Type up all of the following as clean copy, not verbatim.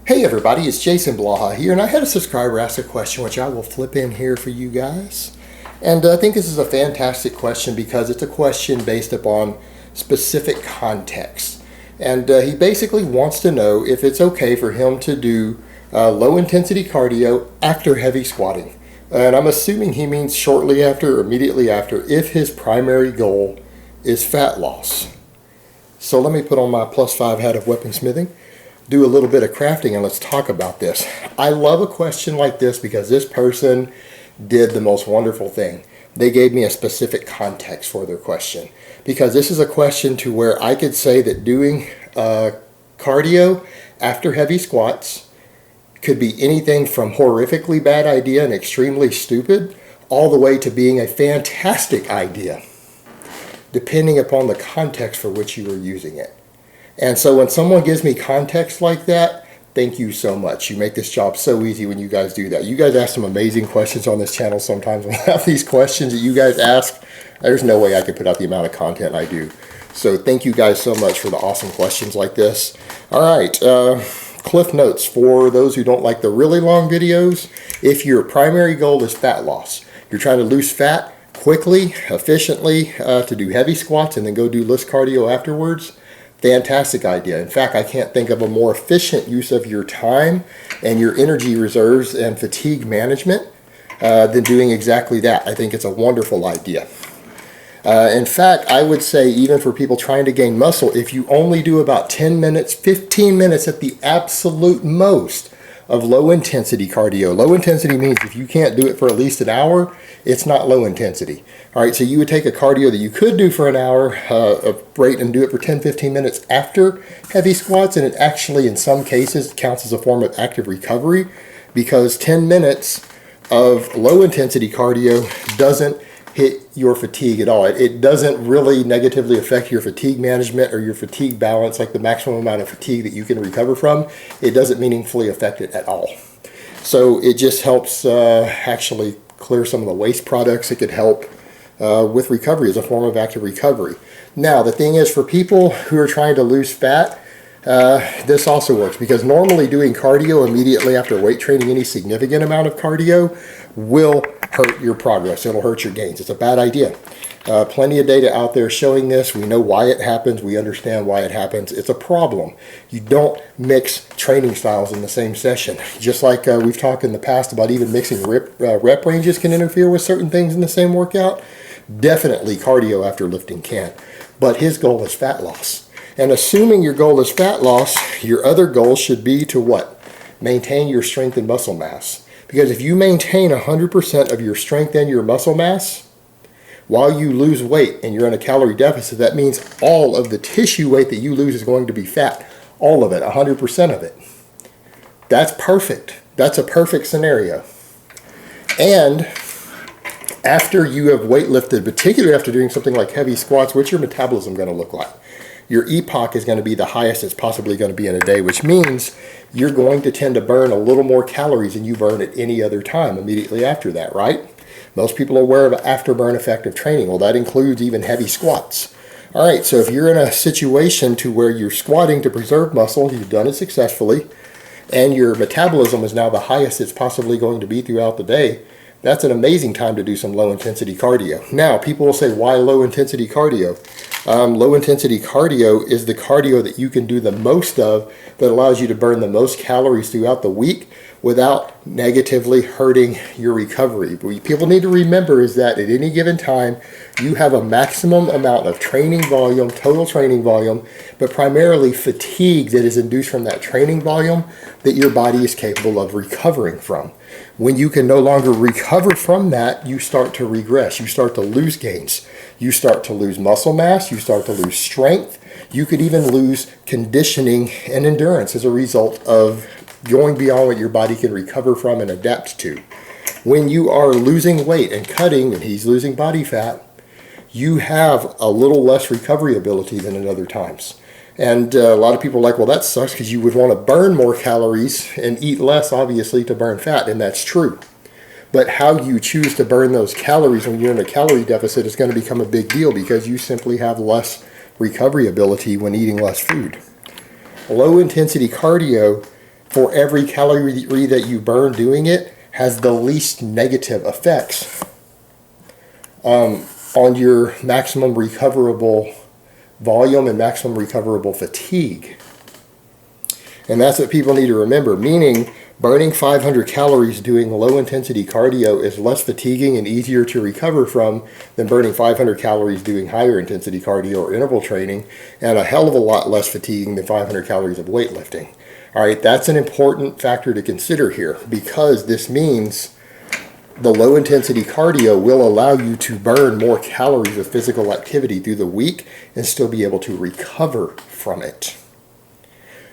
Hey everybody, it's Jason Blaha here, and I had a subscriber ask a question which I will flip in here for you guys. And I think this is a fantastic question because it's a question based upon specific context. And he basically wants to know if it's okay for him to do low intensity cardio after heavy squatting. And I'm assuming he means shortly after or immediately after if his primary goal is fat loss. So let me put on my +5 hat of weaponsmithing, do a little bit of crafting, and let's talk about this. I love a question like this because this person did the most wonderful thing. They gave me a specific context for their question, because this is a question to where I could say that doing cardio after heavy squats could be anything from horrifically bad idea and extremely stupid all the way to being a fantastic idea, depending upon the context for which you are using it. And so when someone gives me context like that, thank you so much. You make this job so easy when you guys do that. You guys ask some amazing questions on this channel sometimes. Without these questions that you guys ask, there's no way I could put out the amount of content I do. So thank you guys so much for the awesome questions like this. All right, cliff notes for those who don't like the really long videos. If your primary goal is fat loss, you're trying to lose fat quickly, efficiently, to do heavy squats and then go do less cardio afterwards, fantastic idea. In fact, I can't think of a more efficient use of your time and your energy reserves and fatigue management than doing exactly that. I think it's a wonderful idea. In fact, I would say even for people trying to gain muscle, if you only do about 10 minutes, 15 minutes at the absolute most of low intensity cardio. Low intensity means if you can't do it for at least an hour, it's not low intensity. All right, so you would take a cardio that you could do for an hour of rate and do it for 10-15 minutes after heavy squats, and it actually in some cases counts as a form of active recovery, because 10 minutes of low intensity cardio doesn't hit your fatigue at all. It doesn't really negatively affect your fatigue management or your fatigue balance, like the maximum amount of fatigue that you can recover from. It doesn't meaningfully affect it at all. So it just helps actually clear some of the waste products. It could help with recovery as a form of active recovery. Now, the thing is, for people who are trying to lose fat, this also works, because normally doing cardio immediately after weight training, any significant amount of cardio, will hurt your progress. It'll hurt your gains. It's a bad idea. Plenty of data out there showing this. We know why it happens. We understand why it happens. It's a problem. You don't mix training styles in the same session. Just like we've talked in the past about even mixing rep ranges can interfere with certain things in the same workout. Definitely cardio after lifting can. But his goal is fat loss. And assuming your goal is fat loss, your other goal should be to what? Maintain your strength and muscle mass. Because if you maintain 100% of your strength and your muscle mass while you lose weight and you're in a calorie deficit, that means all of the tissue weight that you lose is going to be fat. All of it, 100% of it. That's perfect. That's a perfect scenario. And after you have weightlifted, particularly after doing something like heavy squats, what's your metabolism going to look like? Your EPOC is going to be the highest it's possibly going to be in a day, which means you're going to tend to burn a little more calories than you burn at any other time immediately after that, right? Most people are aware of afterburn effect of training. Well, that includes even heavy squats. All right, so if you're in a situation to where you're squatting to preserve muscle, you've done it successfully, and your metabolism is now the highest it's possibly going to be throughout the day, that's an amazing time to do some low intensity cardio. Now, people will say, why low intensity cardio? Low intensity cardio is the cardio that you can do the most of, that allows you to burn the most calories throughout the week without negatively hurting your recovery. What people need to remember is that at any given time, you have a maximum amount of training volume, total training volume, but primarily fatigue that is induced from that training volume that your body is capable of recovering from. When you can no longer recover from that, you start to regress. You start to lose gains. You start to lose muscle mass. You start to lose strength. You could even lose conditioning and endurance as a result of going beyond what your body can recover from and adapt to. When you are losing weight and cutting, and he's losing body fat, you have a little less recovery ability than at other times. And a lot of people are like, well, that sucks, because you would want to burn more calories and eat less, obviously, to burn fat, and that's true. But how you choose to burn those calories when you're in a calorie deficit is going to become a big deal, because you simply have less recovery ability when eating less food. Low intensity cardio for every calorie that you burn doing it has the least negative effects on your maximum recoverable volume and maximum recoverable fatigue. And that's what people need to remember, meaning burning 500 calories doing low intensity cardio is less fatiguing and easier to recover from than burning 500 calories doing higher intensity cardio or interval training, and a hell of a lot less fatiguing than 500 calories of weightlifting. All right, that's an important factor to consider here, because this means the low intensity cardio will allow you to burn more calories of physical activity through the week and still be able to recover from it.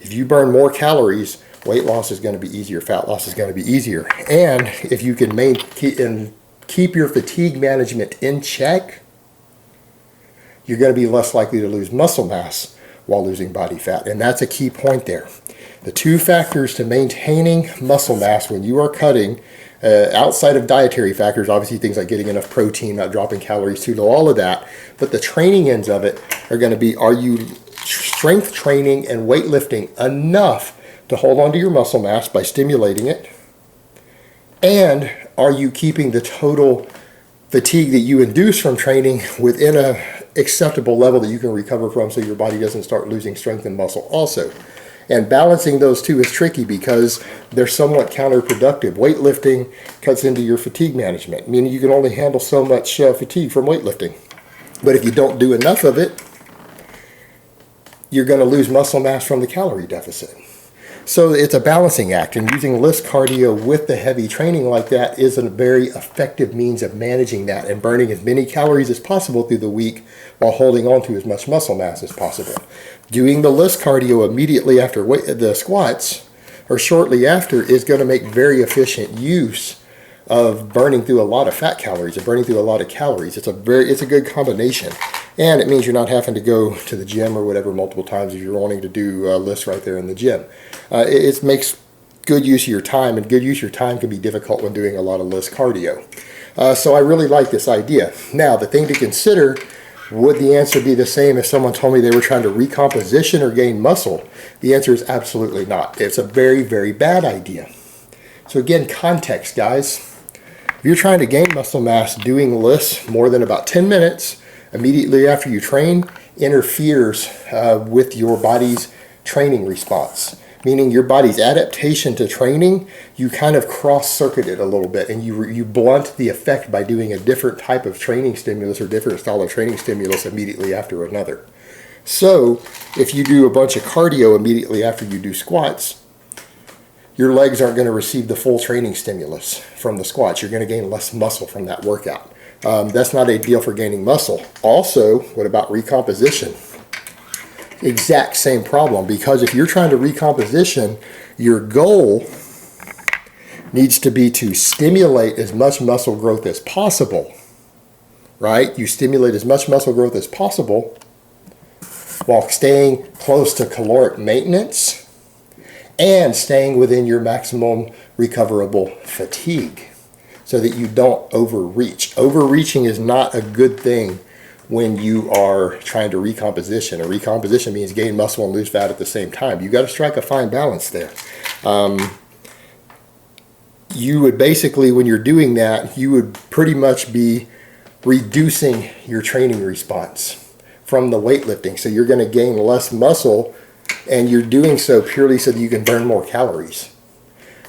If you burn more calories, weight loss is going to be easier, fat loss is going to be easier. And if you can keep your fatigue management in check, you're going to be less likely to lose muscle mass while losing body fat. And that's a key point there. The two factors to maintaining muscle mass when you are cutting, outside of dietary factors, obviously things like getting enough protein, not dropping calories too low, all of that, but the training ends of it are going to be, are you strength training and weightlifting enough to hold on to your muscle mass by stimulating it? And are you keeping the total fatigue that you induce from training within a acceptable level that you can recover from, so your body doesn't start losing strength and muscle also? And balancing those two is tricky because they're somewhat counterproductive. Weightlifting cuts into your fatigue management, meaning you can only handle so much fatigue from weightlifting. But if you don't do enough of it, you're going to lose muscle mass from the calorie deficit. So it's a balancing act, and using list cardio with the heavy training like that is a very effective means of managing that and burning as many calories as possible through the week while holding on to as much muscle mass as possible. Doing the list cardio immediately after the squats or shortly after is going to make very efficient use of burning through a lot of fat calories and burning through a lot of calories. It's a good combination. And it means you're not having to go to the gym or whatever multiple times if you're wanting to do lists right there in the gym. It makes good use of your time, and good use of your time can be difficult when doing a lot of list cardio. So I really like this idea. Now, the thing to consider, would the answer be the same if someone told me they were trying to recomposition or gain muscle? The answer is absolutely not. It's a very, very bad idea. So again, context, guys. If you're trying to gain muscle mass, doing lists more than about 10 minutes immediately after you train interferes with your body's training response. Meaning your body's adaptation to training, you kind of cross-circuit it a little bit, and you blunt the effect by doing a different type of training stimulus or different style of training stimulus immediately after another. So if you do a bunch of cardio immediately after you do squats, your legs aren't going to receive the full training stimulus from the squats. You're going to gain less muscle from that workout. That's not ideal for gaining muscle. Also, what about recomposition? Exact same problem, because if you're trying to recomposition, your goal needs to be to stimulate as much muscle growth as possible, right? You stimulate as much muscle growth as possible while staying close to caloric maintenance and staying within your maximum recoverable fatigue so that you don't overreach. Overreaching is not a good thing when you are trying to recomposition. A recomposition means gain muscle and lose fat at the same time. You got to strike a fine balance there. You would basically, when you're doing that, you would pretty much be reducing your training response from the weightlifting. So you're going to gain less muscle, and you're doing so purely so that you can burn more calories.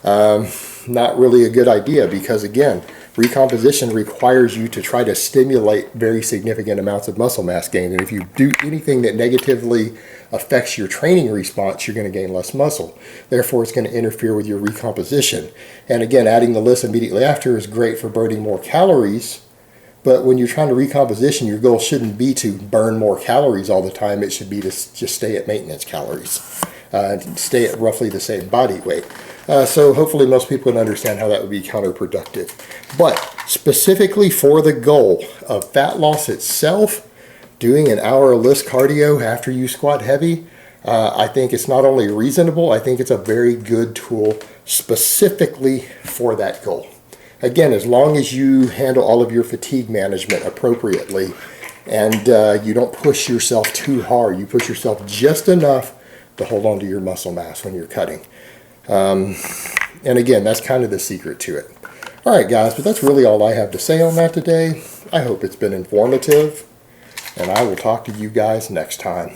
Not really a good idea, because again, recomposition requires you to try to stimulate very significant amounts of muscle mass gain. And if you do anything that negatively affects your training response, you're going to gain less muscle. Therefore, it's going to interfere with your recomposition. And again, adding the list immediately after is great for burning more calories. But when you're trying to recomposition, your goal shouldn't be to burn more calories all the time. It should be to just stay at maintenance calories, stay at roughly the same body weight. So hopefully most people can understand how that would be counterproductive. But specifically for the goal of fat loss itself, doing an hour of list cardio after you squat heavy, I think it's not only reasonable, I think it's a very good tool specifically for that goal. Again, as long as you handle all of your fatigue management appropriately and you don't push yourself too hard, you push yourself just enough to hold on to your muscle mass when you're cutting. And again, that's kind of the secret to it. All right, guys, but that's really all I have to say on that today. I hope it's been informative, and I will talk to you guys next time.